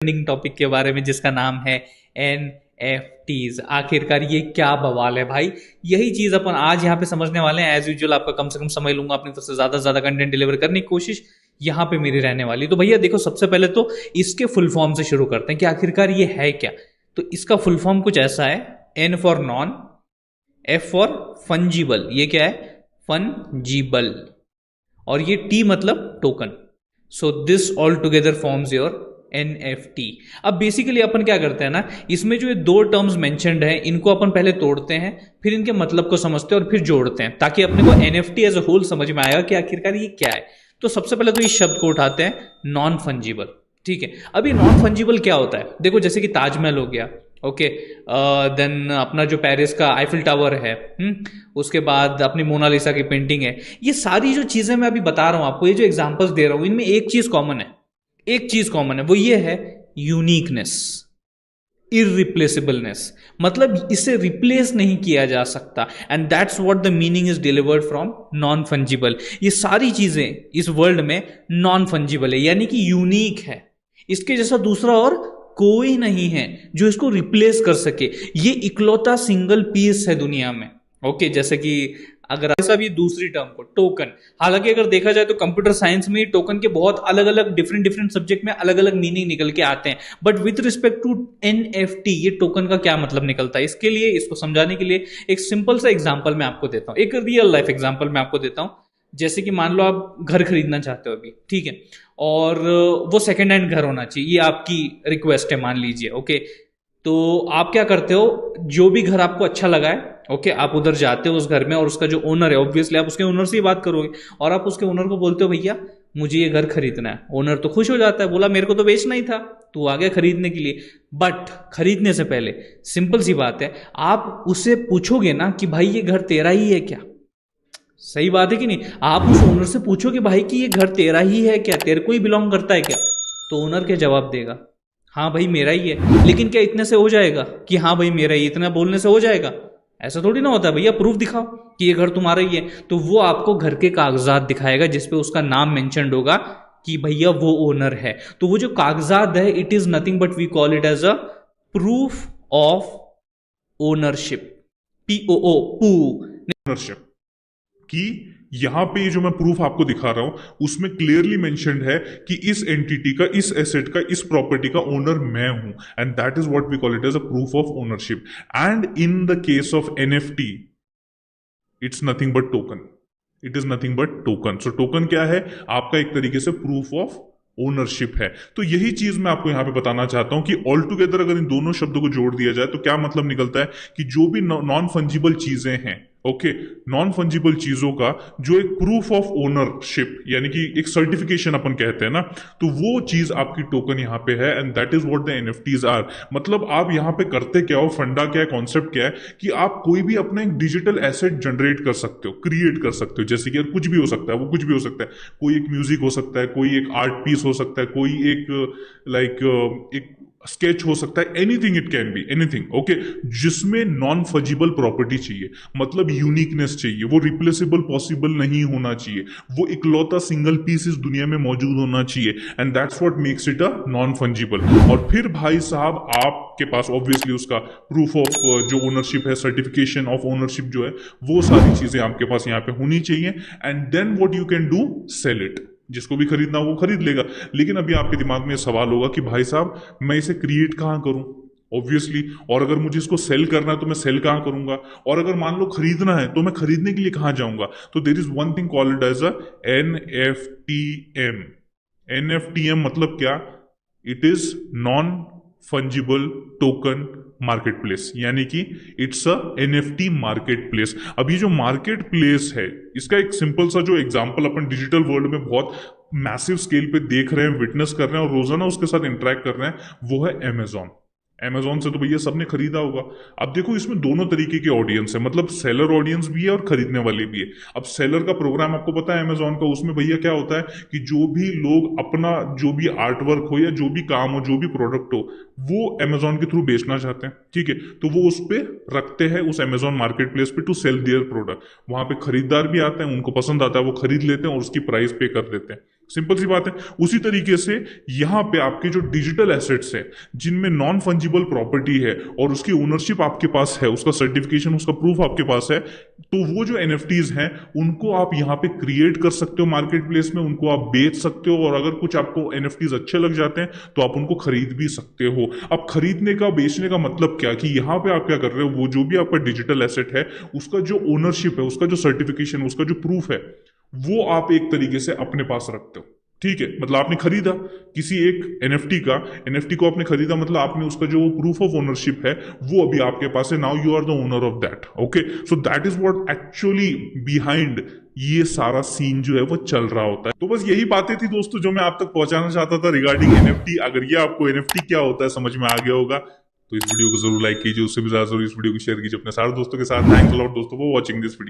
Trending topic के बारे में जिसका नाम है NFTs। आखिरकार ये क्या बवाल है भाई, यही चीज अपन आज यहाँ पे समझने वाले हैं। एज यूजुअल आपका कम से कम समझ लूंगा, अपनी तरफ से ज्यादा से ज्यादा कंटेंट डिलीवर करने की कोशिश यहाँ पे मेरी रहने वाली। तो भैया देखो, सबसे पहले तो इसके फुल फॉर्म से शुरू करते हैं कि आखिरकार ये है क्या। तो इसका फुल फॉर्म कुछ ऐसा है, N for non, F for fungible, ये क्या है, फंजिबल, और ये T मतलब token. So this all together forms your NFT। अब बेसिकली अपन क्या करते हैं ना, इसमें जो ये दो टर्म्स मेंशन्ड हैं इनको अपन पहले तोड़ते हैं, फिर इनके मतलब को समझते हैं और फिर जोड़ते हैं, ताकि अपने को NFT एज अ होल समझ में आएगा कि आखिरकार ये क्या है। तो सबसे पहले तो इस शब्द को उठाते हैं, नॉन फंजिबल। ठीक है, अब ये नॉन फंजिबल क्या होता है, देखो जैसे कि ताजमहल हो गया, ओके, देन अपना जो पेरिस का आईफिल टावर है, उसके बाद अपनी मोनालिसा की पेंटिंग है, ये सारी जो चीजें मैं अभी बता रहा हूं आपको, ये जो एग्जांपल्स दे रहा हूं, इनमें एक चीज कॉमन है, एक चीज कॉमन है, वो ये है यूनिकनेस, इररिप्लेसेबलनेस, मतलब इसे रिप्लेस नहीं किया जा सकता। And that's what the meaning is delivered from non fungible. ये सारी चीजें इस वर्ल्ड में नॉन फंजिबल है, यानी कि यूनिक है, इसके जैसा दूसरा और कोई नहीं है जो इसको रिप्लेस कर सके। ये इकलौता सिंगल पीस है दुनिया में। ओके, जैसे कि अगर ऐसा भी दूसरी टर्म को टोकन, हालांकि अगर देखा जाए तो कंप्यूटर साइंस में टोकन के बहुत अलग अलग डिफरेंट डिफरेंट सब्जेक्ट में अलग अलग मीनिंग निकल के आते हैं, but with respect to NFT ये टोकन का क्या मतलब निकलता है, इसके लिए, इसको समझाने के लिए एक सिंपल सा एग्जांपल मैं आपको देता हूं, एक रियल लाइफ एग्जांपल मैं आपको देता हूं। जैसे कि मान लो आप घर खरीदना चाहते हो अभी, ठीक है, और वो सेकेंड हैंड घर होना चाहिए, ये आपकी रिक्वेस्ट है मान लीजिए। ओके, तो आप क्या करते हो, जो भी घर आपको अच्छा लगा है, ओके, आप उधर जाते हो उस घर में, और उसका जो ओनर है, ऑब्वियसली आप उसके ओनर से ही बात करोगे, और आप उसके ओनर को बोलते हो भैया मुझे ये घर खरीदना है। ओनर तो खुश हो जाता है, बोला मेरे को तो बेचना ही था, तू आ गया खरीदने के लिए। बट खरीदने से पहले सिंपल सी बात है, आप उससे पूछोगे ना कि भाई ये घर तेरा ही है क्या। सही बात है कि नहीं, आप उस ओनर से पूछोगे भाई कि ये घर तेरा ही है क्या, तेरे को ही बिलोंग करता है क्या, तो ओनर क्या जवाब देगा, हाँ भाई मेरा ही है। लेकिन क्या इतने से हो जाएगा कि हाँ भाई मेरा ही, इतना बोलने से हो जाएगा? ऐसा थोड़ी ना होता है भैया, प्रूफ दिखाओ कि ये घर तुम्हारा ही है। तो वो आपको घर के कागजात दिखाएगा जिसपे उसका नाम मेंशन्ड होगा कि भैया वो ओनर है। तो वो जो कागजात है, it is nothing but we call it as a proof of ownership, POO, POO, ownership कि यहां पे ये जो मैं प्रूफ आपको दिखा रहा हूं उसमें क्लियरली मेंशन्ड है कि इस एंटिटी का, इस एसेट का, इस प्रॉपर्टी का ओनर मैं हूं, and that is what we call it as a proof of ownership. And in the case of NFT it's nothing but token, it is nothing but token. So token क्या है, आपका एक तरीके से proof of ownership है। तो यही चीज मैं आपको यहां पे बताना चाहता हूं कि ऑल टुगेदर अगर इन दोनों शब्दों को जोड़ दिया जाए तो क्या मतलब निकलता है कि जो भी नॉन फंजिबल चीजें हैं, ओके, नॉन फंजिबल चीजों का जो एक प्रूफ ऑफ ओनरशिप यानी कि एक सर्टिफिकेशन अपन कहते हैं ना, तो वो चीज आपकी टोकन यहां पे है, and that is what the NFTs are. मतलब आप यहां पे करते क्या हो, फंडा क्या है, कॉन्सेप्ट क्या है कि आप कोई भी अपना एक डिजिटल एसेट जनरेट कर सकते हो, क्रिएट कर सकते हो। जैसे कि कुछ भी हो सकता है, वो कुछ भी हो सकता है, कोई एक म्यूजिक हो सकता है, कोई एक आर्ट पीस हो सकता है, कोई एक एक स्केच हो सकता है, anything, it can be anything, okay, जिसमें नॉन फंजिबल प्रॉपर्टी चाहिए, मतलब यूनिकनेस चाहिए, वो रिप्लेसेबल पॉसिबल नहीं होना चाहिए, वो इकलौता सिंगल पीस इस दुनिया में मौजूद होना चाहिए, and that's what makes it a non fungible. और फिर भाई साहब आपके पास ऑब्वियसली उसका प्रूफ ऑफ जो ओनरशिप है, सर्टिफिकेशन ऑफ ओनरशिप जो है, वो सारी चीजें आपके पास यहाँ पे होनी चाहिए, and then what you can do, sell it. जिसको भी खरीदना हो वो खरीद लेगा। लेकिन अभी आपके दिमाग में सवाल होगा कि भाई साहब मैं इसे क्रिएट कहाँ करूं, ऑब्वियसली, और अगर मुझे इसको सेल करना है तो मैं सेल कहाँ करूंगा, और अगर मान लो खरीदना है तो मैं खरीदने के लिए कहाँ जाऊंगा। तो there is one thing called as a NFTM। NFTM मतलब क्या, it is non fungible token market place, यानी कि it's a NFT market place. अब ये जो मार्केट प्लेस है, इसका एक सिंपल सा जो एग्जांपल अपन डिजिटल वर्ल्ड में बहुत मैसिव स्केल पे देख रहे हैं, विटनेस कर रहे हैं और रोजाना उसके साथ इंटरेक्ट कर रहे हैं, वो है अमेजॉन। अमेजॉन से तो भैया सबने खरीदा होगा। अब देखो इसमें दोनों तरीके की ऑडियंस है, मतलब सेलर ऑडियंस भी है और खरीदने वाले भी है। अब सेलर का प्रोग्राम आपको पता है अमेजॉन का, उसमें भैया क्या होता है कि जो भी लोग अपना जो भी आर्ट वर्क हो या जो भी काम हो, जो भी प्रोडक्ट हो, वो अमेजॉन के थ्रू बेचना चाहते हैं, ठीक है, तो वो उस पर रखते हैं, उस अमेजॉन मार्केट प्लेस पे, टू सेल देयर प्रोडक्ट। वहां पे खरीदार भी आते हैं, उनको पसंद आता है, वो खरीद लेते हैं और उसकी प्राइस पे कर देते हैं। सिंपल सी बात है। उसी तरीके से यहां पे आपके जो डिजिटल एसेट्स हैं जिनमें नॉन फंजिबल प्रॉपर्टी है और उसकी ओनरशिप आपके पास है, उसका सर्टिफिकेशन, उसका प्रूफ आपके पास है, तो वो जो एनएफटीज हैं उनको आप यहां पे क्रिएट कर सकते हो मार्केट प्लेस में, उनको आप बेच सकते हो, और अगर कुछ आपको एनएफटीज अच्छे लग जाते हैं तो आप उनको खरीद भी सकते हो। अब खरीदने का बेचने का मतलब क्या कि यहां पे आप क्या कर रहे हो, वो जो भी आपका डिजिटल एसेट है उसका जो ओनरशिप है, उसका जो सर्टिफिकेशन, उसका जो प्रूफ है, वो आप एक तरीके से अपने पास रखते हो। ठीक है, मतलब आपने खरीदा किसी एक एनएफटी को आपने खरीदा, मतलब आपने उसका जो प्रूफ ऑफ ओनरशिप है वो अभी आपके पास है। Now you are the owner of that. Okay, so that is what actually behind ये सारा सीन जो है वो चल रहा होता है। तो बस यही बातें थी दोस्तों जो मैं आप तक पहुंचाना चाहता था रिगार्डिंग एनएफटी। अगर ये आपको एनएफटी क्या होता है समझ में आ गया होगा तो इस वीडियो को जरूर लाइक कीजिए, उससे भी ज्यादा जरूर इस वीडियो को शेयर कीजिए अपने सारे दोस्तों के साथ। थैंक्स अ लॉट दोस्तों फॉर वॉचिंग दिस वीडियो।